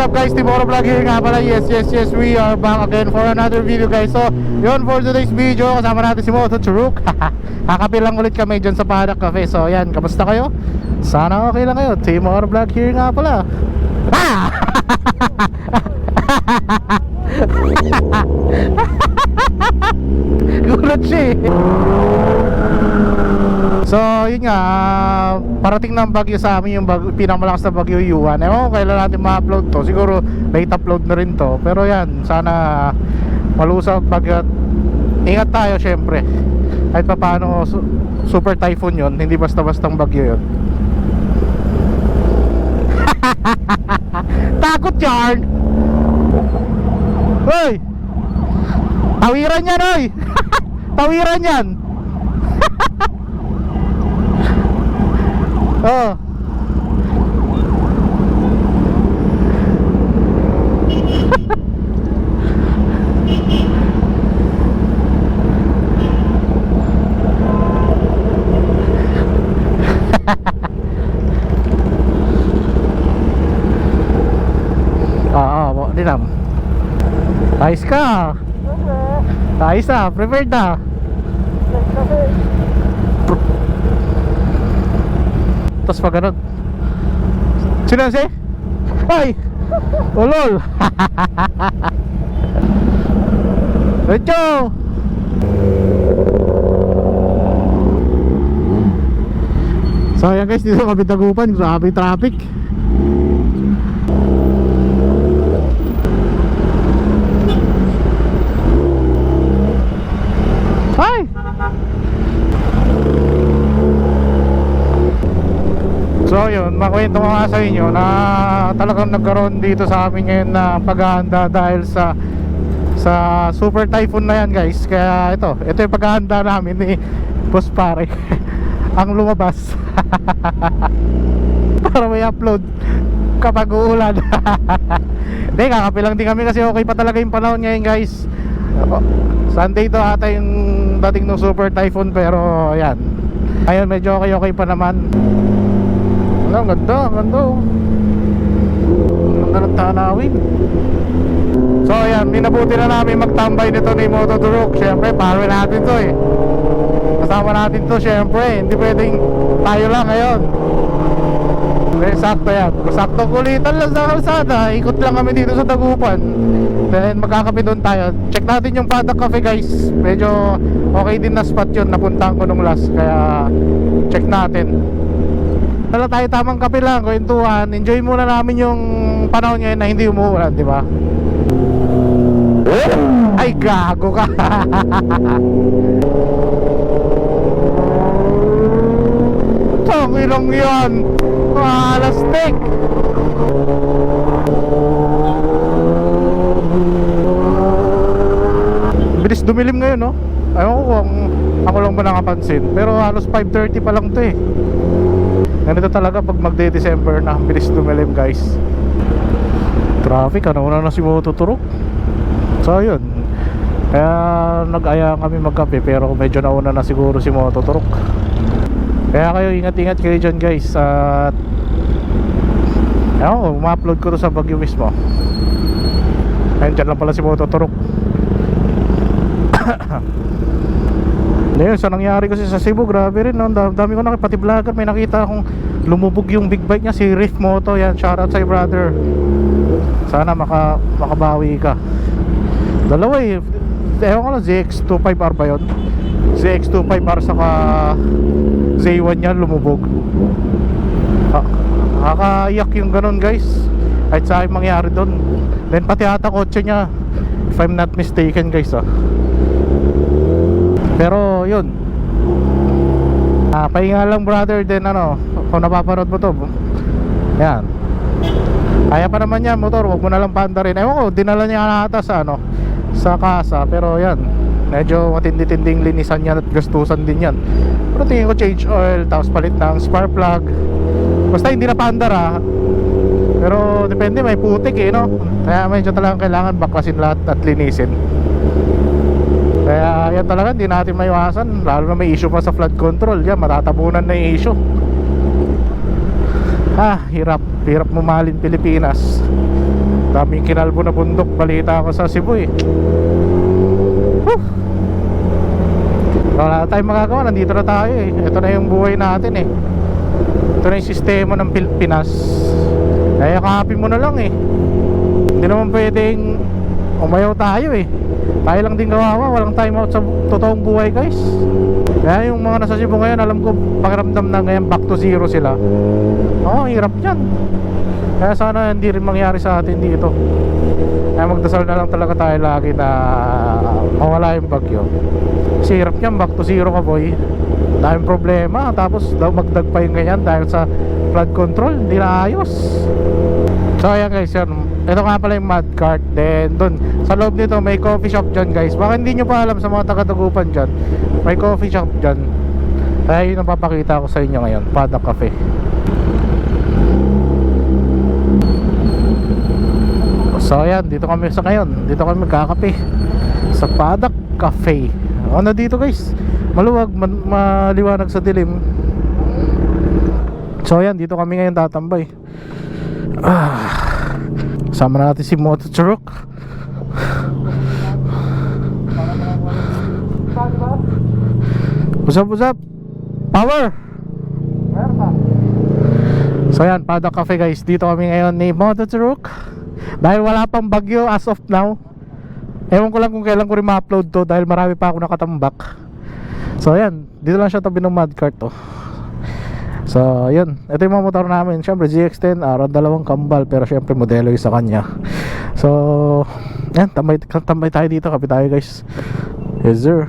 up guys, Timoro Vlog here nga pala. Yes, we are back again for another video guys. So, yun for today's video, kasama natin si Moto Turok. Kakapi lang ulit kami dyan sa Padak Cafe. So, yan, kamusta kayo? Sana okay lang kayo. Timoro Vlog here nga pala. Ah! Gulat siya eh. So yun nga, parating ng bagyo sa amin, yung pinakamalakas na bagyo Yuan. Ewan ko kailan natin ma-upload to. Siguro late upload na rin to. Pero yan, sana malusap bagyo. Ingat tayo syempre. Kahit pa paano super typhoon yun, hindi basta-bastang bagyo yun. Takot yarn. Hoy, tawiran yan oy. Tawiran yan. Oh. Oo, dinam. Ayos ka. Ayos na, prepared na. Tapos pa ganun. Sinansi? Ay! Ulol! Recho! So ayan guys, dito kami Dagupan. Grabe traffic. Ay! So yun, makwento ko nga sa inyo na talagang nagkaroon dito sa amin ngayon na paghahanda dahil sa super typhoon na yan guys. Kaya ito yung paghahanda namin ni Boss Pare. Ang lumabas para may upload kapag uulan. Hindi, kakapi lang din kami kasi okay pa talaga yung panahon ngayon guys. Sunday to ata yung dating ng super typhoon, pero yan, ayun medyo okay pa naman. Ang ganda, ang ganda ng tanawin. So ayan, minabuti na namin magtambay nito ni Moto Turok. Siyempre, pare natin to eh. Kasama natin to siyempre. Hindi pwedeng tayo lang ngayon. Okay, sakto yan. Sakto kulitan lang sa kalsada. Ikot lang kami dito sa Dagupan. Then magkakape doon tayo. Check natin yung Padak Cafe guys. Medyo okay din na spot yun. Napuntahan ko nung last. Kaya check natin. Wala tayo tamang kape lang, kwentuhan. Enjoy muna namin yung panahon ngayon na hindi umuulan, di ba? Ay, gago ka. Tangilong yun. Malastik. Bilis dumilim ngayon, no? Ayaw ko kung ako lang ba nakapansin. Pero halos 5:30 pa lang to eh. Ganito talaga pag magde-December na, bilis dumilim guys. Traffic, ano na si Moto Turok. So yun, kaya nag-aya kami magkape, pero medyo nauna na siguro si Moto Turok. Kaya kayo ingat-ingat kayo dyan guys. At ayun, ma-upload ko to sa Baguio mismo. Ayun, dyan lang pala si Moto Turok. Ngayon, sa nangyari kasi sa Cebu, grabe rin, no? Dami ko nakita, pati vlogger, may nakita akong lumubog yung big bike niya, si Riff Moto. Yan, shoutout sa'yo brother. Sana makabawi ka. Dalawa eh, ewan ko lang, ZX25R ba yun? ZX25R saka Z1 niya lumubog. Nakakaiyak yung ganun guys. Kahit sa akin mangyari doon. Then pati ata kotse niya, if I'm not mistaken guys. Pero yun, pahinga lang brother. Then ano, kung napapanood mo to, yan, kaya pa naman yan motor, wag mo na lang panda rin. Ewan ko, dinala niya na ata sa ano, sa kasa. Pero yan, medyo matindi-tinding linisan yan at gastusan din yan. Pero tingin ko change oil, tapos palit ng spark plug. Basta hindi na paandar ha. Pero depende, may putik eh, no? Kaya medyo talagang kailangan baklasin lahat at linisin. Kaya yan talaga, hindi natin maiwasan. Lalo na may issue pa sa flood control. Yan, matatabunan na yung issue. Hirap. Hirap mamahalin Pilipinas. Daming kinalbo na bundok, balita ako sa Cebu eh. Whew. Wala tayong magagawa, nandito na tayo eh. Ito na yung buhay natin eh. Ito na yung sistema ng Pilipinas. Kaya yakapin mo na lang eh. Hindi naman pwedeng umayaw tayo eh. Tayo lang din kawawa, walang time out sa totoong buhay guys. Kaya yung mga nasa Cebu ngayon, alam ko pakiramdam na ngayon back to zero sila. Oo, hirap yan. Kaya sana hindi rin mangyari sa atin dito. Kaya magdasal na lang talaga tayo lagi na mawala yung bagyo. Kasi hirap yan, back to zero ka boy. Daming problema, tapos daw magdag pa yung ganyan dahil sa flood control, hindi na ayos. So ayan guys, yan. Ito nga pala yung mud cart. Then dun, sa loob nito may coffee shop dyan guys. Baka hindi nyo pa alam sa mga taga-Dagupan dyan, may coffee shop dyan. Kaya yun ang papakita ko sa inyo ngayon, Paddock Cafe. So ayan, dito kami sa ngayon. Dito kami magkakape sa Paddock Cafe. Ano dito guys, maluwag, maliwanag sa dilim. So ayan, dito kami ngayon tatambay. Kasama na natin si Moto Truck. What's up, what's up? Power! So ayan, Paddock Cafe guys. Dito kami ngayon ni Moto Truck. Dahil wala pang bagyo as of now. Ewan ko lang kung kailan ko rin ma-upload to, dahil marami pa ako nakatambak. So ayan, dito lang siya tabi ng mud cart to. So yun, ito yung mga motor namin. Siyempre GX10, around 2 kambal, pero siyempre modelo yung sa kanya. So yan, tambay tayo dito, kape tayo guys. Yes sir.